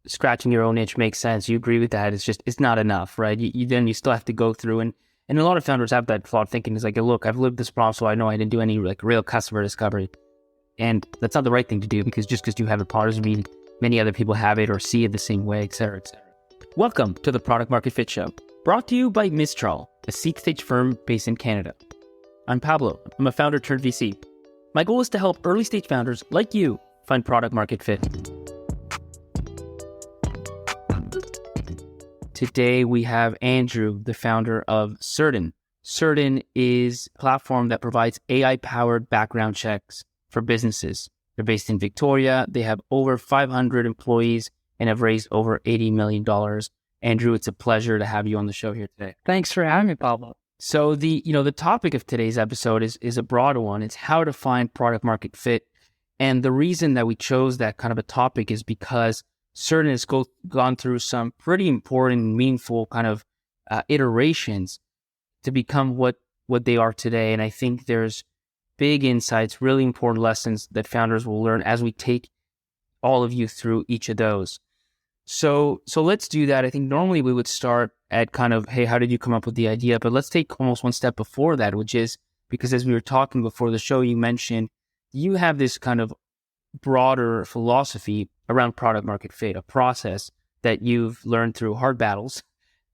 scratching your own itch makes sense. You agree with that. It's not enough, right? You still have to go through and a lot of founders have that flawed thinking. It's like, look, I've lived this problem, so I know I didn't do any like real customer discovery. And that's not the right thing to do because just because you have a product doesn't mean many other people have it or see it the same way, et cetera, et cetera. Welcome to the Product Market Fit Show, brought to you by Mistral, a seed stage firm based in Canada. I'm Pablo. I'm a founder turned VC. My goal is to help early stage founders like you find product market fit. Today we have Andrew, the founder of Certn. Certn is a platform that provides AI-powered background checks for businesses. They're based in Victoria. They have over 500 employees and have raised over $80 million. Andrew, it's a pleasure to have you on the show here today. Thanks for having me, Pablo. So the topic of today's episode is a broader one. It's how to find product market fit. And the reason that we chose that kind of a topic is because Certn has gone through some pretty important, meaningful kind of iterations to become what they are today. And I think there's big insights, really important lessons that founders will learn as we take all of you through each of those. So let's do that. I think normally we would start at kind of, hey, how did you come up with the idea? But let's take almost one step before that, which is because as we were talking before the show, you mentioned you have this kind of broader philosophy around product market fit, a process that you've learned through hard battles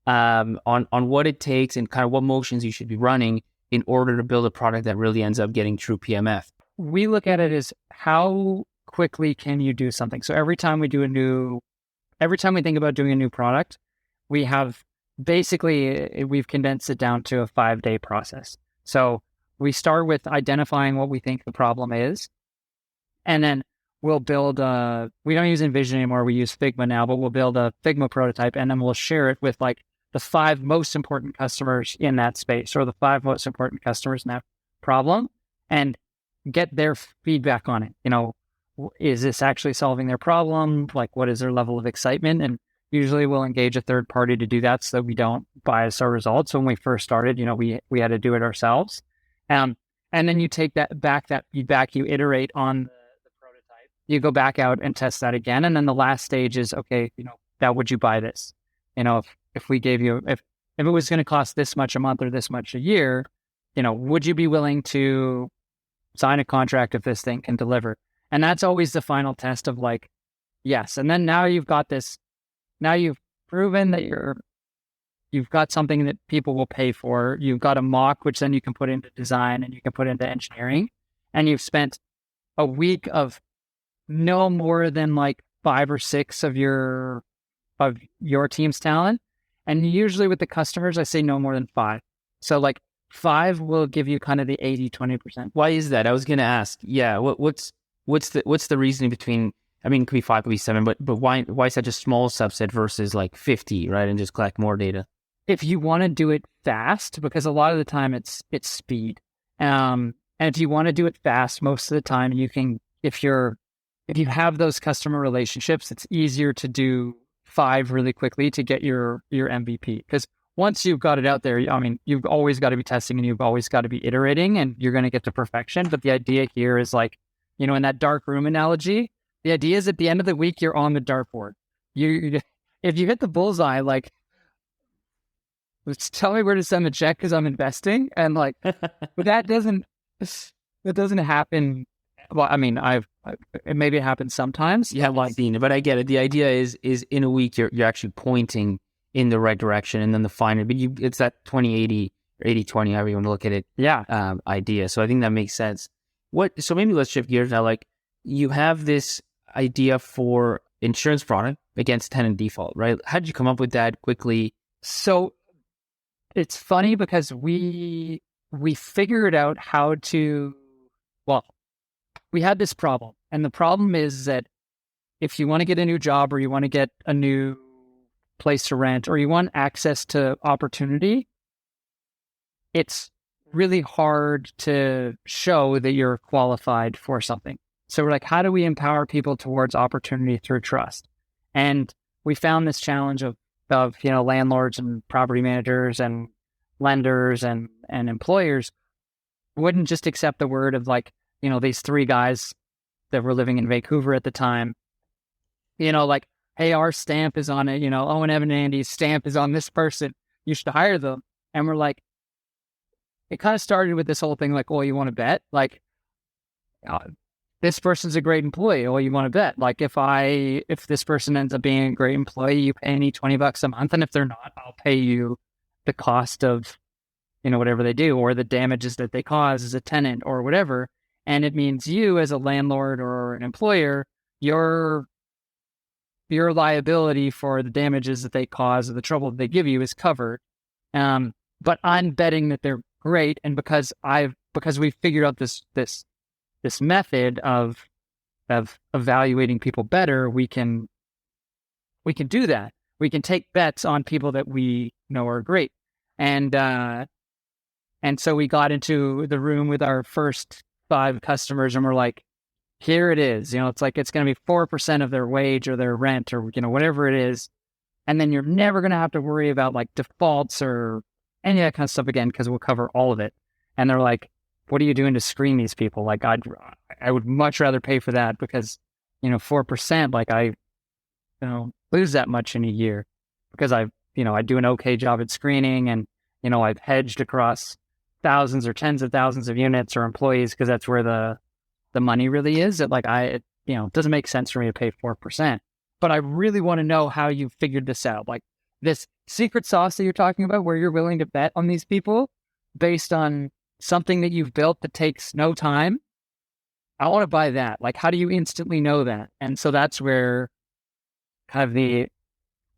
on what it takes and kind of what motions you should be running in order to build a product that really ends up getting true PMF. We look at it as how quickly can you do something. So every time we think about doing a new product, we've condensed it down to a 5-day process. So we start with identifying what we think the problem is, and then we'll build we don't use InVision anymore, we use Figma now, but we'll build a Figma prototype, and then we'll share it with like the 5 most important customers in that space, or the 5 most important customers in that problem, and get their feedback on it. Is this actually solving their problem? Like, what is their level of excitement? And usually we'll engage a third party to do that so that we don't bias our results. So when we first started, we had to do it ourselves. And then you take that feedback, you iterate on the prototype, you go back out and test that again. And then the last stage is, okay, now would you buy this? If we gave you, if it was going to cost this much a month or this much a year, would you be willing to sign a contract if this thing can deliver? And that's always the final test of like, yes. And then now you've got this, now you've proven that you've got something that people will pay for. You've got a mock, which then you can put into design and you can put into engineering. And you've spent a week of no more than like 5 or 6 of your team's talent. And usually with the customers, I say no more than 5. So like 5 will give you kind of the 80-20%. Why is that? I was going to ask. Yeah. What's the reasoning between, I mean, it could be 5, could be 7, but why such a small subset versus like 50, right? And just collect more data. If you want to do it fast, because a lot of the time it's speed. And if you want to do it fast, most of the time you can, if you have those customer relationships, it's easier to do 5 really quickly to get your MVP. Because once you've got it out there, I mean, you've always got to be testing and you've always got to be iterating and you're going to get to perfection. But the idea here is like, in that dark room analogy, the idea is at the end of the week, you're on the dartboard. If you hit the bullseye, like, tell me where to send the check because I'm investing. And like, but that doesn't happen. Well, I mean, maybe it happens sometimes. Yeah, like, but I get it. The idea is in a week, you're actually pointing in the right direction, and then the final, but it's that 20-80 or 80-20, however you want to look at it. Yeah. Idea. So I think that makes sense. So maybe let's shift gears now. Like, you have this idea for insurance product against tenant default, right? How did you come up with that quickly? So it's funny because we figured out how to, well, we had this problem. And the problem is that if you want to get a new job or you want to get a new place to rent or you want access to opportunity, it's really hard to show that you're qualified for something. So we're like, how do we empower people towards opportunity through trust? And we found this challenge of landlords and property managers and lenders and employers wouldn't just accept the word of like, these 3 guys that were living in Vancouver at the time, like, hey, our stamp is on it, Owen, Evan, and Andy's stamp is on this person. You should hire them. And we're like, it kind of started with this whole thing like, oh, you want to bet? Like, this person's a great employee. Oh, you want to bet? Like, if this person ends up being a great employee, you pay me $20 a month. And if they're not, I'll pay you the cost of, whatever they do or the damages that they cause as a tenant or whatever. And it means you as a landlord or an employer, your liability for the damages that they cause or the trouble that they give you is covered. But I'm betting that they're great. And because we figured out this method of evaluating people better, we can do that. We can take bets on people that we know are great. And so we got into the room with our first 5 customers and we're like, here it is. It's like, it's going to be 4% of their wage or their rent or, whatever it is. And then you're never going to have to worry about like defaults or any of that kind of stuff again, because we'll cover all of it. And they're like, what are you doing to screen these people? Like, I would much rather pay for that because, 4%, like I lose that much in a year because I do an okay job at screening and, I've hedged across thousands or tens of thousands of units or employees because that's where the money really is. That like it doesn't make sense for me to pay 4%. But I really want to know how you figured this out. Like this secret sauce that you're talking about, where you're willing to bet on these people based on something that you've built that takes no time. I want to buy that. Like, how do you instantly know that? And so that's where kind of the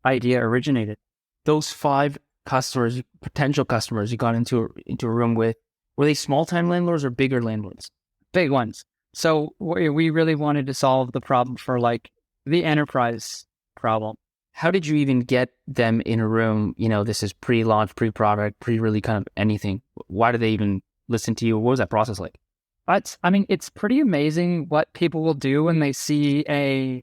idea originated. Those 5 customers, potential customers you got into a room with, were they small-time landlords or bigger landlords? Big ones. So we really wanted to solve the problem for like the enterprise problem. How did you even get them in a room? This is pre-launch, pre-product, pre-really kind of anything. Why do they even listen to you? What was that process like? It's pretty amazing what people will do when they see an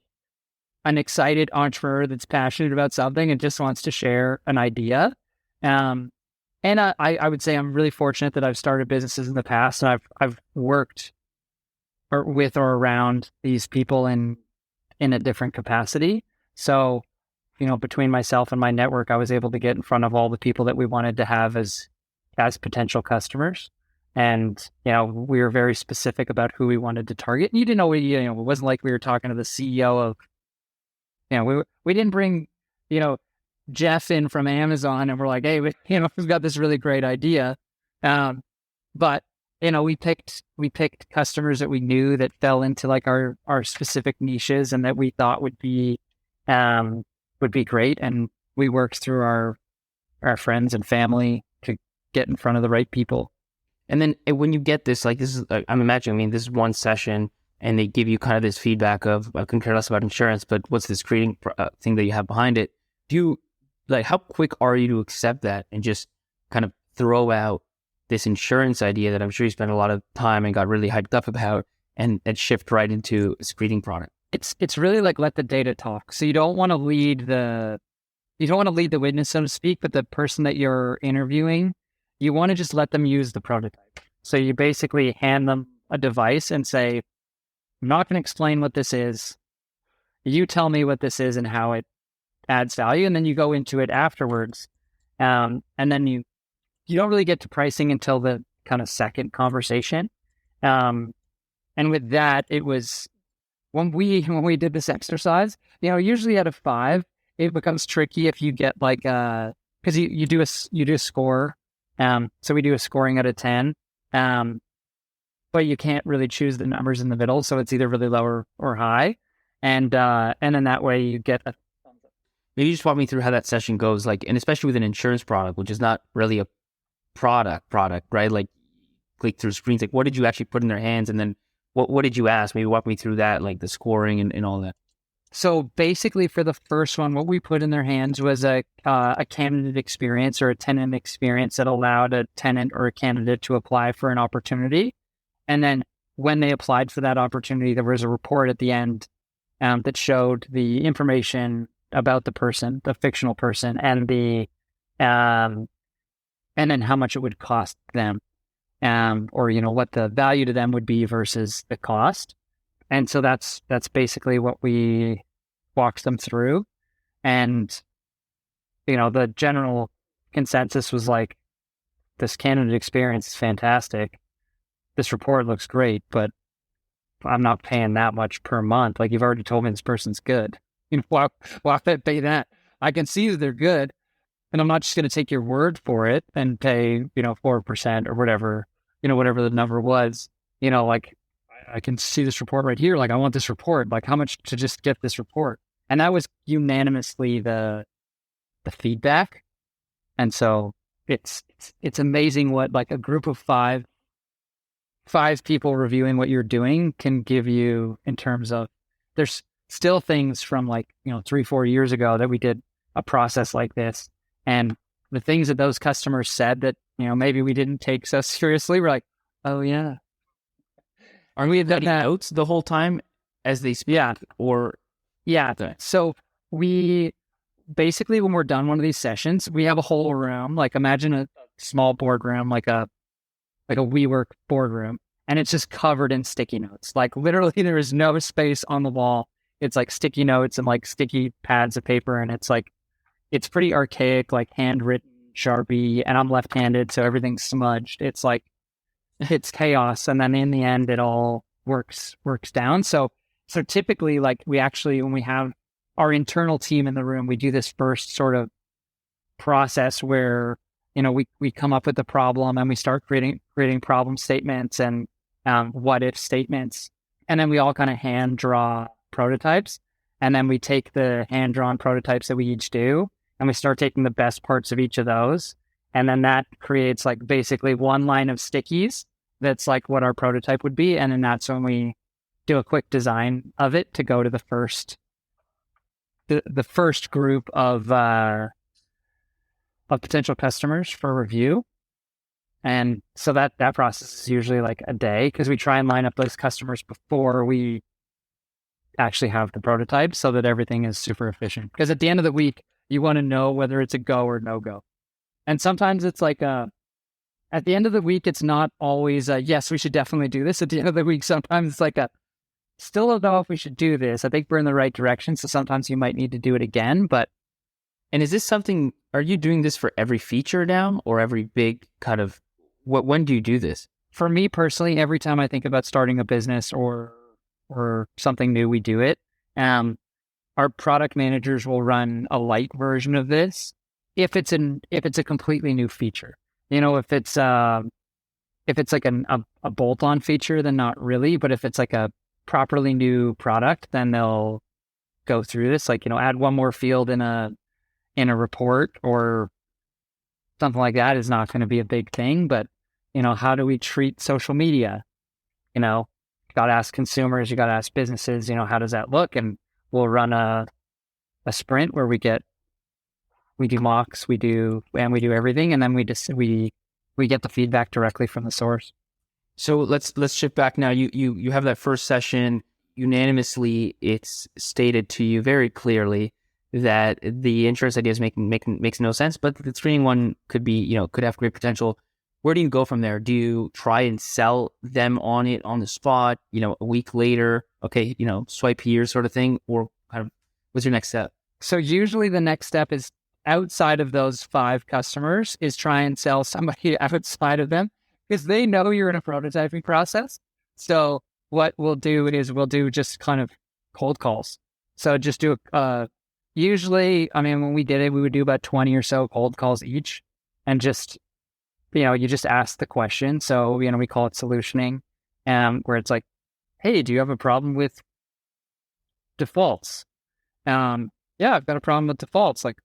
excited entrepreneur that's passionate about something and just wants to share an idea. And I would say I'm really fortunate that I've started businesses in the past and I've worked with or around these people in a different capacity. So, between myself and my network, I was able to get in front of all the people that we wanted to have as potential customers. And, we were very specific about who we wanted to target. And you didn't know, it wasn't like we were talking to the CEO of, we didn't bring, Jeff in from Amazon and we're like, hey, we've got this really great idea. But, we picked customers that we knew that fell into like our specific niches and that we thought would be great. And we worked through our friends and family to get in front of the right people. And then when you get this, like this is, I'm imagining, this is one session and they give you kind of this feedback of, I couldn't care less about insurance, but what's this creating thing that you have behind it? How quick are you to accept that and just kind of throw out this insurance idea that I'm sure you spent a lot of time and got really hyped up about and shift right into a screening product? It's really like let the data talk. So you don't want to lead the witness, so to speak, but the person that you're interviewing, you want to just let them use the prototype. So you basically hand them a device and say, I'm not going to explain what this is. You tell me what this is and how it adds value. And then you go into it afterwards. And then you don't really get to pricing until the kind of second conversation. And with that, it was when we did this exercise, usually out of 5, it becomes tricky if you get like, cause you do a score. So we do a scoring out of 10. But you can't really choose the numbers in the middle. So it's either really low or high. And then that way you get a thumbs up. Maybe just walk me through how that session goes, like, and especially with an insurance product, which is not really a product, right? Like click through screens, like what did you actually put in their hands? And then what did you ask? Maybe walk me through that, like the scoring and all that. So basically for the first one, what we put in their hands was a candidate experience or a tenant experience that allowed a tenant or a candidate to apply for an opportunity. And then when they applied for that opportunity, there was a report at the end that showed the information about the person, the fictional person, and and then how much it would cost them, or what the value to them would be versus the cost. And so that's basically what we walks them through. And, the general consensus was like, this candidate experience is fantastic. This report looks great, but I'm not paying that much per month. Like, you've already told me this person's good. Why pay that? I can see that they're good, and I'm not just going to take your word for it and pay, 4% or whatever, whatever the number was. Like, I can see this report right here. Like, I want this report. Like, how much to just get this report? And that was unanimously the feedback. And so it's amazing what like a group of five people reviewing what you're doing can give you in terms of, there's still things from like, 3-4 years ago that we did a process like this. And the things that those customers said that, maybe we didn't take so seriously, we're like, oh yeah. Are we writing notes the whole time as they speak? Yeah. Or yeah. So we basically, when we're done one of these sessions, we have a whole room, like imagine a small boardroom, like a WeWork boardroom, and it's just covered in sticky notes. Like literally there is no space on the wall. It's like sticky notes and like sticky pads of paper. And it's like, it's pretty archaic, like handwritten Sharpie, and I'm left-handed, so everything's smudged. It's like, it's chaos. And then in the end, it all works down. So typically, like we actually, when we have our internal team in the room, we do this first sort of process where, we come up with the problem and we start creating problem statements and what if statements. And then we all kind of hand draw prototypes. And then we take the hand drawn prototypes that we each do and we start taking the best parts of each of those. And then that creates like basically one line of stickies. That's like what our prototype would be. And then that's when we do a quick design of it to go to the first group of potential customers for review. And so that process is usually like a day, because we try and line up those customers before we actually have the prototype so that everything is super efficient. Because at the end of the week, you want to know whether it's a go or no go. And sometimes it's like at the end of the week, it's not always yes, we should definitely do this. At the end of the week, sometimes it's like still don't know if we should do this. I think we're in the right direction. So sometimes you might need to do it again. And is this something, are you doing this for every feature now or every big kind of, when do you do this? For me personally, every time I think about starting a business or something new, we do it. Our product managers will run a light version of this if it's a completely new feature. If it's like a bolt-on feature, then not really. But if it's like a properly new product, then they'll go through this, like, add one more field in a report or something like that is not going to be a big thing. But, how do we treat social media? You got to ask consumers, you got to ask businesses, how does that look? And we'll run a sprint where we do mocks, we do everything. And then we get the feedback directly from the source. So let's shift back now. You have that first session. Unanimously, it's stated to you very clearly that the insurance idea is makes no sense, but the screening one could be, could have great potential. Where do you go from there? Do you try and sell them on it on the spot, a week later, okay, swipe here sort of thing, or kind of what's your next step? So usually the next step is, outside of those 5 customers, is try and sell somebody outside of them, because they know you're in a prototyping process. So what we'll do is we'll do just kind of cold calls. So just do usually, when we did it, we would do about 20 or so cold calls each, and just, you just ask the question. So, we call it solutioning, where it's like, hey, do you have a problem with defaults? Yeah, I've got a problem with defaults. Like,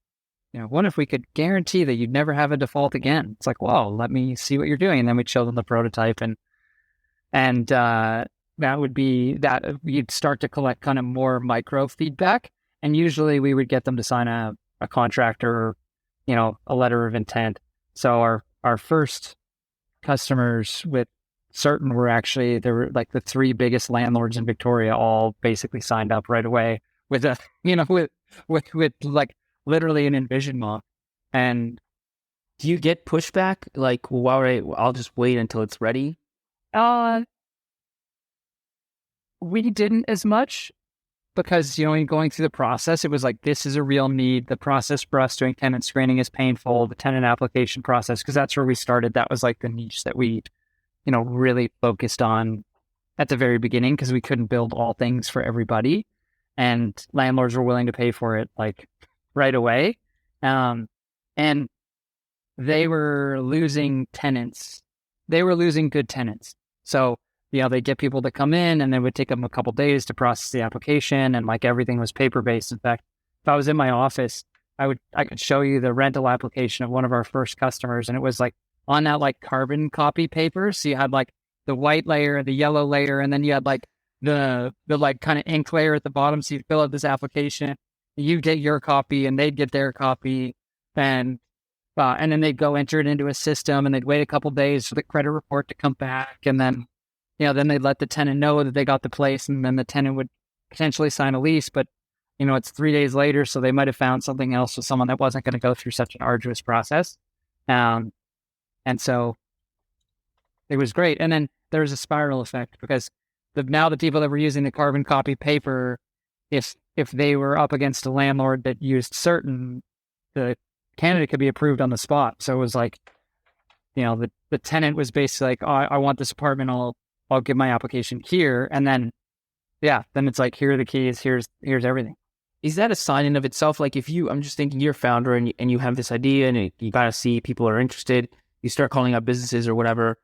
what if we could guarantee that you'd never have a default again? It's like, well, let me see what you're doing. And then we'd show them the prototype, and that would be that you'd start to collect kind of more micro feedback. And usually we would get them to sign a contract or, a letter of intent. So our first customers with Certn were like the 3 biggest landlords in Victoria all basically signed up right away with with like literally an Envision mock. And do you get pushback? Like, well, I'll just wait until it's ready. We didn't as much. because, in going through the process, it was like, this is a real need. The process for us doing tenant screening is painful. The tenant application process, because that's where we started. That was like the niche that we, really focused on at the very beginning, because we couldn't build all things for everybody. And landlords were willing to pay for it like right away. And they were losing tenants. They were losing good tenants. So, they get people to come in, and it would take them a couple days to process the application, and like everything was paper-based. In fact, if I was in my office, I could show you the rental application of one of our first customers, and it was like on that like carbon copy paper. So you had like the white layer, the yellow layer, and then you had like the like kind of ink layer at the bottom. So you'd fill out this application, you get your copy, and they'd get their copy, and then they'd go enter it into a system, and they'd wait a couple days for the credit report to come back, and then then they'd let the tenant know that they got the place, and then the tenant would potentially sign a lease. But, it's 3 days later, so they might have found something else with someone that wasn't going to go through such an arduous process. And so it was great. And then there was a spiral effect, because now the people that were using the carbon copy paper, if they were up against a landlord that used Certn, the candidate could be approved on the spot. So it was like, the tenant was basically like, oh, I want this apartment, I'll give my application here. And then, then it's like, here are the keys, here's everything. Is that a sign in of itself? Like I'm just thinking you're a founder and you have this idea, and you got to see people are interested. You start calling up businesses or whatever,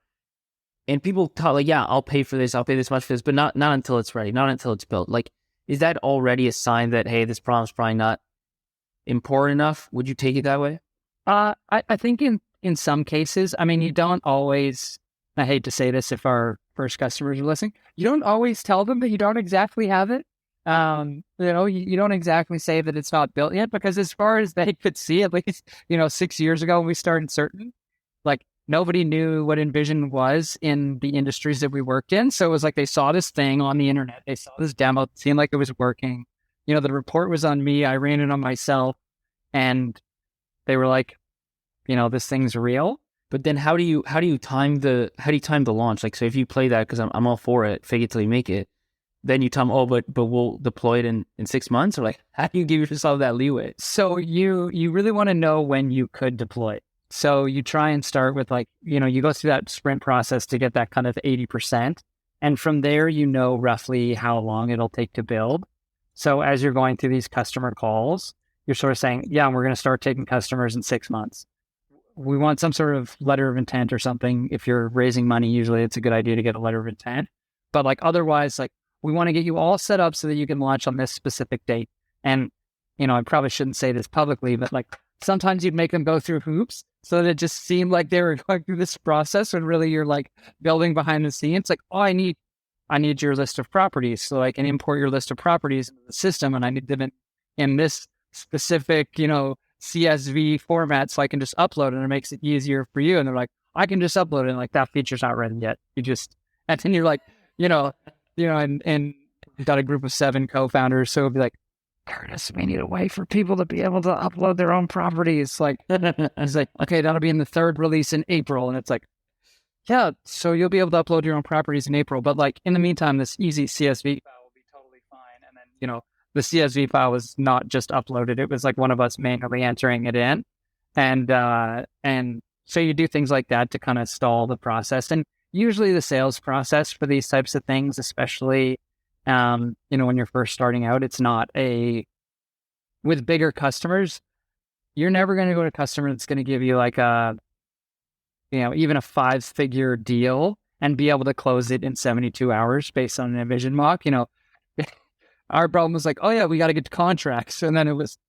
and people tell like, yeah, I'll pay for this. I'll pay this much for this, but not until it's ready, not until it's built. Like, is that already a sign that, hey, this problem's probably not important enough? Would you take it that way? I think in some cases, you don't always, I hate to say this if our first customers are listening, you don't always tell them that you don't exactly have it. You don't exactly say that it's not built yet, because as far as they could see, at least, 6 years ago when we started Certn, like nobody knew what Envision was in the industries that we worked in. So it was like they saw this thing on the internet. They saw this demo, it seemed like it was working. The report was on me. I ran it on myself, and they were like, this thing's real. But then how do you time the launch? Like, so if you play that, because I'm all for it, fake it till you make it, then you tell them, but we'll deploy it in 6 months? Or like, how do you give yourself that leeway? So you really want to know when you could deploy it. So you try and start with like, you go through that sprint process to get that kind of 80%. And from there, roughly how long it'll take to build. So as you're going through these customer calls, you're sort of saying, yeah, we're going to start taking customers in 6 months. We want some sort of letter of intent or something. If you're raising money, usually it's a good idea to get a letter of intent. But like otherwise, like we want to get you all set up so that you can launch on this specific date. And, I probably shouldn't say this publicly, but like sometimes you'd make them go through hoops so that it just seemed like they were going through this process, when really you're like building behind the scenes. Like, oh, I need your list of properties so I can import your list of properties into the system, and I need them in this specific, CSV format so I can just upload it, and it makes it easier for you. And they're like, I can just upload it, and like that feature's not ready yet. And then you're like, and we've got a group of 7 co-founders. So it'd be like, Curtis, we need a way for people to be able to upload their own properties. Like, it's like, okay, that'll be in the 3rd release in April. And it's like, yeah, so you'll be able to upload your own properties in April. But like in the meantime, this easy CSV file will be totally fine. And then, the CSV file was not just uploaded. It was like one of us manually entering it in. And so you do things like that to kind of stall the process. And usually the sales process for these types of things, especially, when you're first starting out, it's not with bigger customers, you're never going to go to a customer that's going to give you like even a 5-figure deal and be able to close it in 72 hours based on an Envision mock. Our problem was like, oh yeah, we got to get to contracts. And then it was,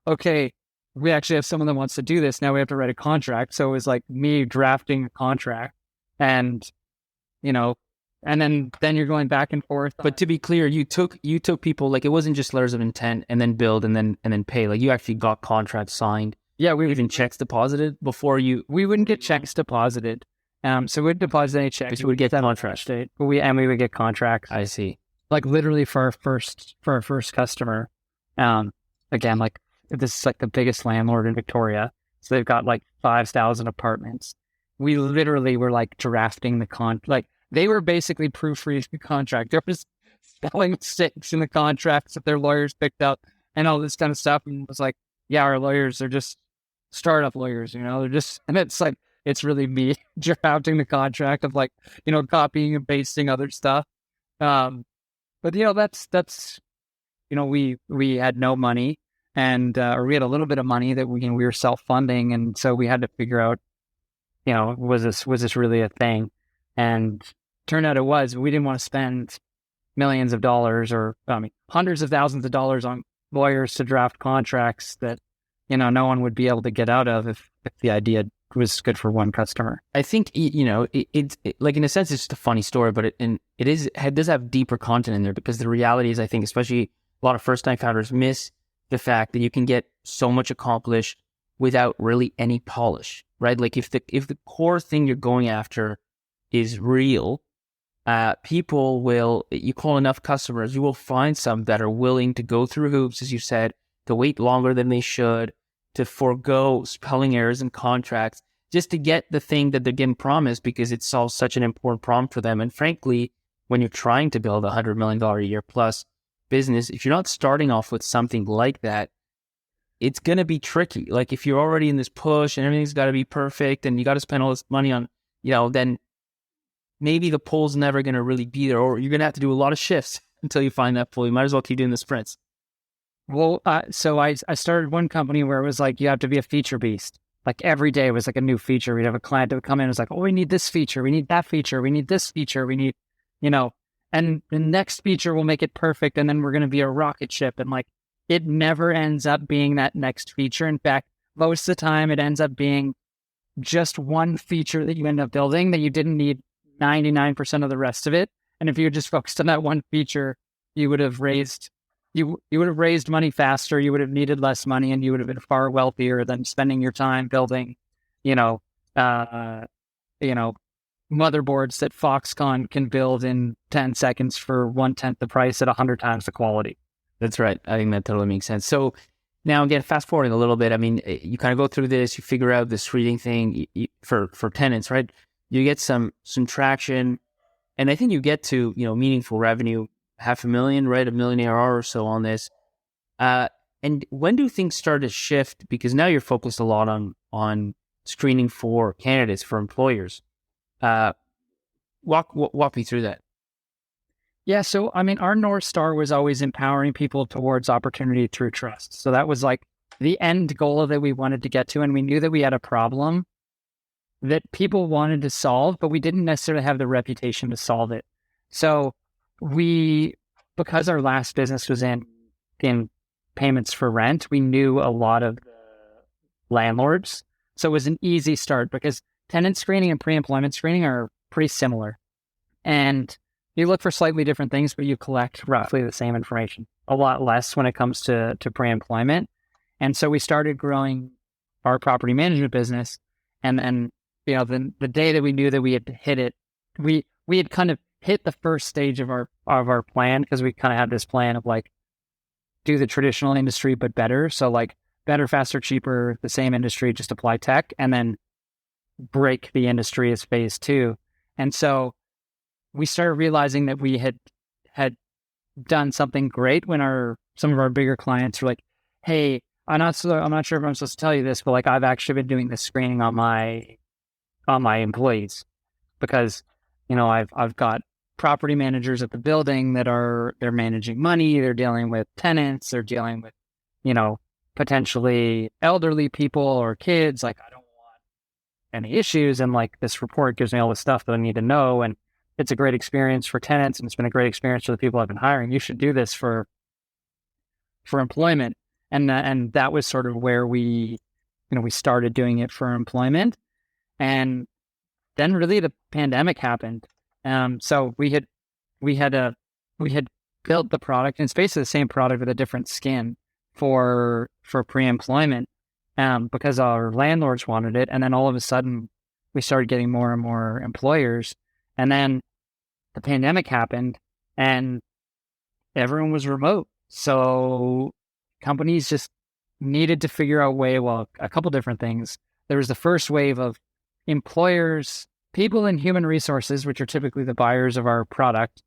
okay, we actually have someone that wants to do this. Now we have to write a contract. So it was like me drafting a contract, and, and then you're going back and forth. But to be clear, you took people, like it wasn't just letters of intent and then build and then pay. Like you actually got contracts signed. Yeah, we even checks deposited before you. We wouldn't get checks deposited. So we'd deposit any checks. But you would get contracts. But we would get contracts. I see. Like literally for our first customer. Again, like this is like the biggest landlord in Victoria. So they've got like 5,000 apartments. We literally were like drafting the like they were basically proofreading the contract. There was spelling mistakes in the contracts that their lawyers picked up and all this kind of stuff. And it was like, yeah, our lawyers are just startup lawyers, they're just, and it's like, it's really me drafting the contract of like, copying and pasting other stuff. But that's, we had no money and, or we had a little bit of money that we were self-funding. And so we had to figure out, was this really a thing? And turned out it was. We didn't want to spend millions of dollars or hundreds of thousands of dollars on lawyers to draft contracts that, no one would be able to get out of if the idea was good for one customer. I think, it's like, in a sense, it's just a funny story, but it does have deeper content in there, because the reality is, I think, especially a lot of first-time founders miss the fact that you can get so much accomplished without really any polish, right? Like if the core thing you're going after is real, people will, you call enough customers, you will find some that are willing to go through hoops, as you said, to wait longer than they should, to forego spelling errors in contracts, just to get the thing that they're getting promised, because it solves such an important problem for them. And frankly, when you're trying to build $100 million a year plus business, if you're not starting off with something like that, it's going to be tricky. Like if you're already in this push and everything's got to be perfect and you got to spend all this money on, then maybe the pull's never going to really be there, or you're going to have to do a lot of shifts until you find that pull. You might as well keep doing the sprints. Well, so I started one company where it was like, you have to be a feature beast. Like every day was like a new feature. We'd have a client that would come in and was like, oh, we need this feature. We need that feature. We need this feature. We need, and the next feature will make it perfect. And then we're going to be a rocket ship. And like, it never ends up being that next feature. In fact, most of the time it ends up being just one feature that you end up building that you didn't need 99% of the rest of it. And if you just focused on that one feature, you would have raised money faster, you would have needed less money, and you would have been far wealthier than spending your time building, motherboards that Foxconn can build in 10 seconds for 1/10 the price at 100 times the quality. That's right. I think that totally makes sense. So now, again, fast forwarding a little bit, I mean, you kind of go through this, you figure out this reading thing for tenants, right? You get some traction, and I think you get to, meaningful revenue, $500,000, right? $1 million ARR or so on this. And when do things start to shift? Because now you're focused a lot on screening for candidates, for employers. Walk me through that. Yeah. So, our North Star was always empowering people towards opportunity through trust. So that was like the end goal that we wanted to get to. And we knew that we had a problem that people wanted to solve, but we didn't necessarily have the reputation to solve it. So because our last business was in payments for rent, we knew a lot of the landlords. So it was an easy start, because tenant screening and pre-employment screening are pretty similar. And you look for slightly different things, but you collect roughly the same information, a lot less when it comes to pre-employment. And so we started growing our property management business. And then, the day that we knew that we had hit it, we had kind of hit the first stage of our plan, because we kind of had this plan of like, do the traditional industry, but better. So like better, faster, cheaper, the same industry, just apply tech, and then break the industry as phase 2. And so we started realizing that we had done something great when some of our bigger clients were like, hey, I'm not sure if I'm supposed to tell you this, but like, I've actually been doing this screening on my employees, because, I've got property managers at the building that they're managing money, they're dealing with tenants, they're dealing with, potentially elderly people or kids. Like, I don't want any issues. And like, this report gives me all the stuff that I need to know. And it's a great experience for tenants, and it's been a great experience for the people I've been hiring. You should do this for employment. And that was sort of where we started doing it for employment. And then really the pandemic happened. So we had built the product, and it's basically the same product with a different skin for pre-employment, because our landlords wanted it. And then all of a sudden we started getting more and more employers. And then the pandemic happened and everyone was remote. So companies just needed to figure out a couple different things. There was the first wave of employers, people in human resources, which are typically the buyers of our product,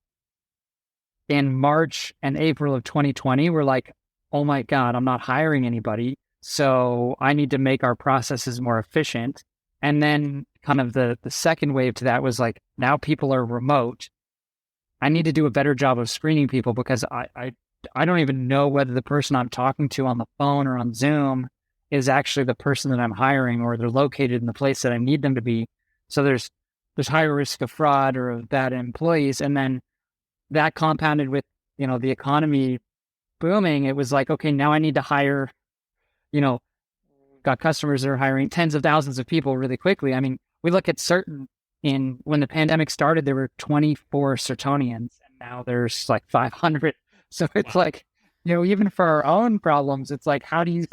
in March and April of 2020, we're like, oh my God, I'm not hiring anybody. So I need to make our processes more efficient. And then kind of the second wave to that was like, now people are remote. I need to do a better job of screening people because I don't even know whether the person I'm talking to on the phone or on Zoom is actually the person that I'm hiring, or they're located in the place that I need them to be. So there's higher risk of fraud or of bad employees. And then that compounded with, the economy booming, it was like, okay, now I need to hire, got customers that are hiring tens of thousands of people really quickly. I mean, we look at Certn when the pandemic started, there were 24 Certonians, and now there's like 500. So it's like, even for our own problems, it's like, how do you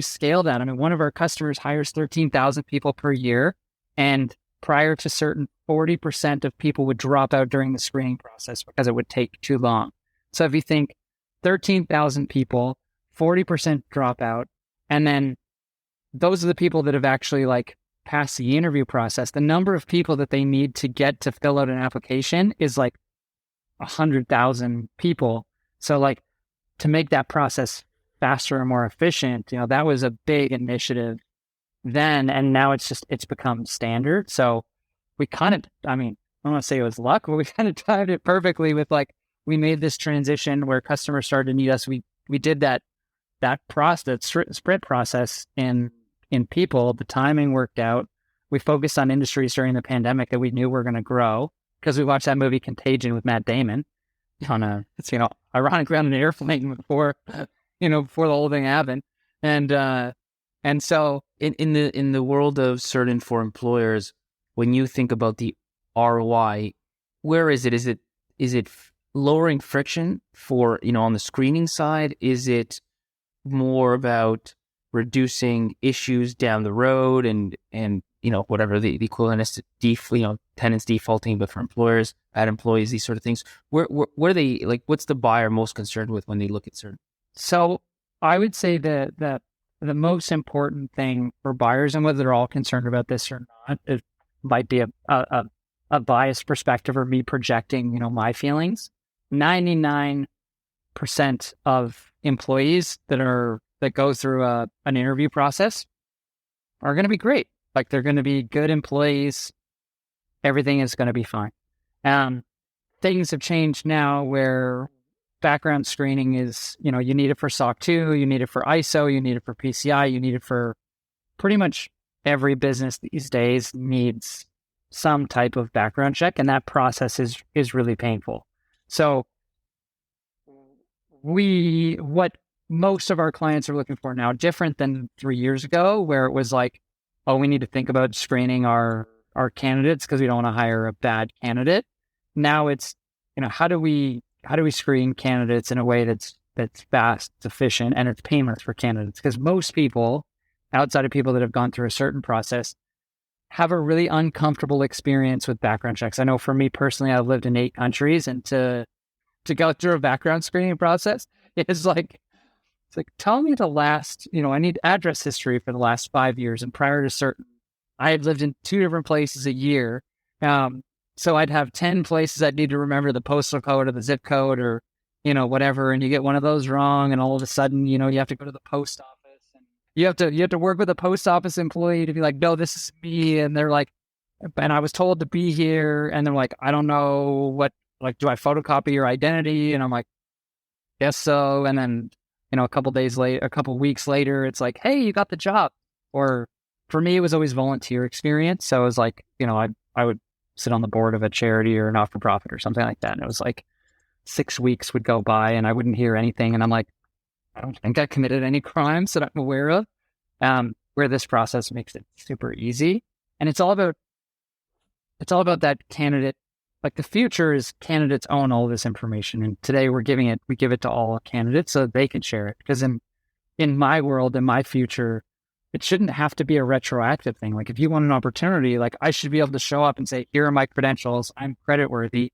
scale that? I mean, one of our customers hires 13,000 people per year, and prior to Certn, 40% of people would drop out during the screening process because it would take too long. So if you think 13,000 people, 40% drop out, and then those are the people that have actually like passed the interview process, the number of people that they need to get to fill out an application is like 100,000 people. So like to make that process faster and more efficient, that was a big initiative then. And now it's become standard. So we kind of, I mean, I don't want to say it was luck, but we kind of timed it perfectly with like, we made this transition where customers started to need us. We did that process, sprint process in people. The timing worked out. We focused on industries during the pandemic that we knew were going to grow because we watched that movie Contagion with Matt Damon ironically on an airplane before the whole thing happened. And so in the world of Certn for employers, when you think about the ROI, where is it? Is it lowering friction for, on the screening side? Is it more about reducing issues down the road and whatever the equivalent is to tenants defaulting, but for employers, bad employees, these sort of things? Where are they, like, what's the buyer most concerned with when they look at Certn? So I would say that the most important thing for buyers, and whether they're all concerned about this or not, it might be a biased perspective or me projecting, my feelings. 99% of employees that go through an interview process are going to be great. Like, they're going to be good employees. Everything is going to be fine. Things have changed now where background screening is, you need it for SOC 2, you need it for ISO, you need it for PCI, you need it for pretty much every business these days needs some type of background check, and that process is really painful. So what most of our clients are looking for now, different than 3 years ago, where it was like, oh, we need to think about screening our candidates because we don't want to hire a bad candidate. Now it's, how do we screen candidates in a way that's fast, it's efficient, and it's painless for candidates? Because most people, outside of people that have gone through a certain process, have a really uncomfortable experience with background checks. I know for me personally, I've lived in 8 countries, and to go through a background screening process is like, it's like, tell me the last, I need address history for the last 5 years. And prior to Certn, I had lived in 2 different places a year. So I'd have 10 places I'd need to remember the postal code or the zip code or, whatever. And you get one of those wrong, and all of a sudden, you have to go to the post office, and you have to work with a post office employee to be like, no, this is me. And they're like, and I was told to be here. And they're like, I don't know what, like, do I photocopy your identity? And I'm like, yes, so. And then, a couple weeks later, it's like, hey, you got the job. Or for me, it was always volunteer experience. So it was like, I would sit on the board of a charity or a not-for-profit or something like that. And it was like 6 weeks would go by and I wouldn't hear anything. And I'm like, I don't think I committed any crimes that I'm aware of. Where this process makes it super easy. And it's all about that candidate. Like, the future is candidates own all this information. And today we give it to all candidates so that they can share it. Because in my world, in my future, it shouldn't have to be a retroactive thing. Like, if you want an opportunity, like, I should be able to show up and say, here are my credentials. I'm creditworthy.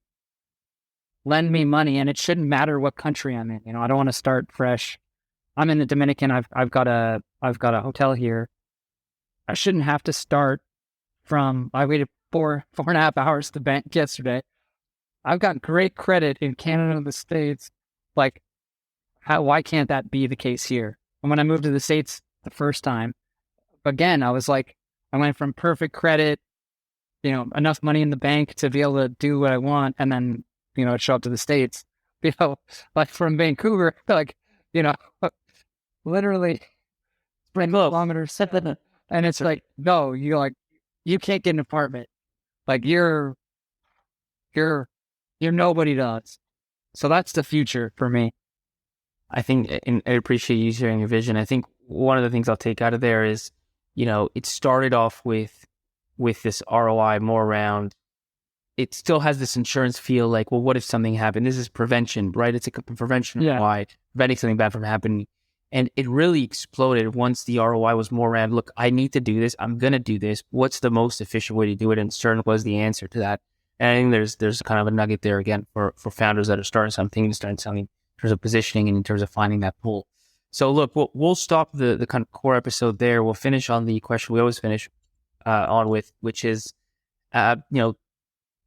Lend me money. And it shouldn't matter what country I'm in. I don't want to start fresh. I'm in the Dominican. I've got a hotel here. I shouldn't have to start from, I waited 4.5 hours to the bank yesterday. I've got great credit in Canada and the States. Like, why can't that be the case here? And when I moved to the States the first time, again, I was like, I went from perfect credit, enough money in the bank to be able to do what I want, and then, show up to the States, like from Vancouver, like, you know, literally spring kilometers. And it's like, no, you can't get an apartment. Like you're nobody to us. So that's the future for me. I think, and I appreciate you sharing your vision. I think one of the things I'll take out of there is, it started off with this ROI more around, it still has this insurance feel like, well, what if something happened? This is prevention, right? It's a prevention of why, preventing something bad from happening. And it really exploded once the ROI was more around, look, I need to do this. I'm going to do this. What's the most efficient way to do it? And Certn was the answer to that. And I think there's kind of a nugget there again for founders that are starting something in terms of positioning and in terms of finding that pool. So look, we'll stop the kind of core episode there. We'll finish on the question we always finish on with, which is,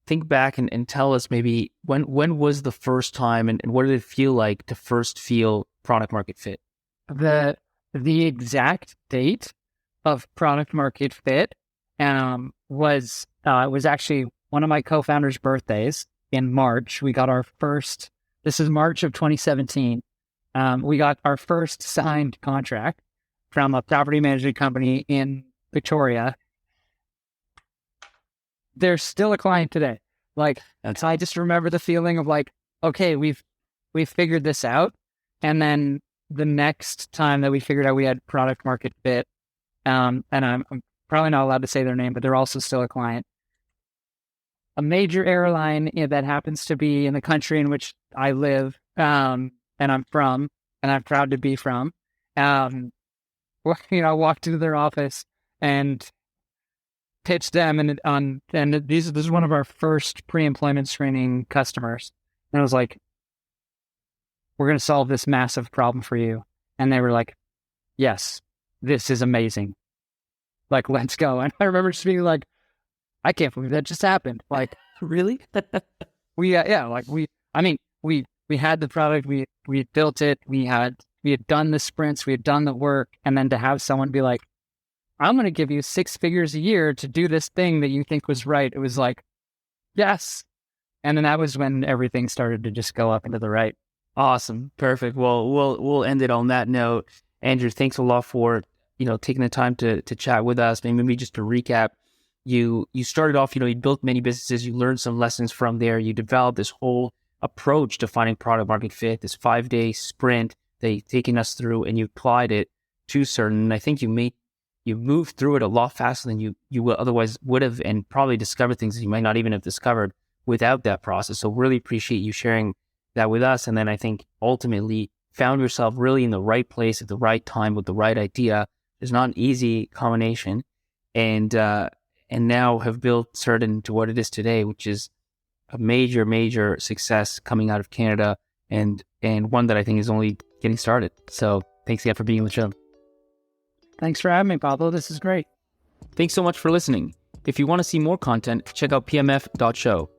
think back and tell us maybe when was the first time and what did it feel like to first feel product market fit? The exact date of product market fit was actually one of my co-founders' birthdays in March. We got our first. This is March of 2017. We got our first signed contract from a property management company in Victoria. They're still a client today. Like, I just remember the feeling of like, okay, we've figured this out, and then the next time that we figured out we had product market fit, and I'm probably not allowed to say their name, but they're also still a client. A major airline that happens to be in the country in which I live, and I'm from, and I'm proud to be from. Walked into their office and pitched them, and this is one of our first pre-employment screening customers, and I was like, we're going to solve this massive problem for you. And they were like, yes, this is amazing. Like, let's go. And I remember just being like, I can't believe that just happened. Like, really? we had the product, we built it, we had done the sprints, we had done the work. And then to have someone be like, I'm going to give you 6 figures a year to do this thing that you think was right. It was like, yes. And then that was when everything started to just go up into the right. Awesome. Perfect. Well, we'll end it on that note. Andrew, thanks a lot for, taking the time to chat with us. Maybe just to recap, you started off, you built many businesses, you learned some lessons from there. You developed this whole approach to finding product market fit, this 5-day sprint that you've taken us through, and you applied it to Certn. And I think you moved through it a lot faster than you otherwise would have, and probably discovered things that you might not even have discovered without that process. So really appreciate you sharing that with us. And then I think ultimately found yourself really in the right place at the right time with the right idea. It's not an easy combination. And now have built Certn to what it is today, which is a major, major success coming out of Canada, and one that I think is only getting started. So thanks again for being on the show. Thanks for having me, Pablo. This is great. Thanks so much for listening. If you want to see more content, check out pmf.show.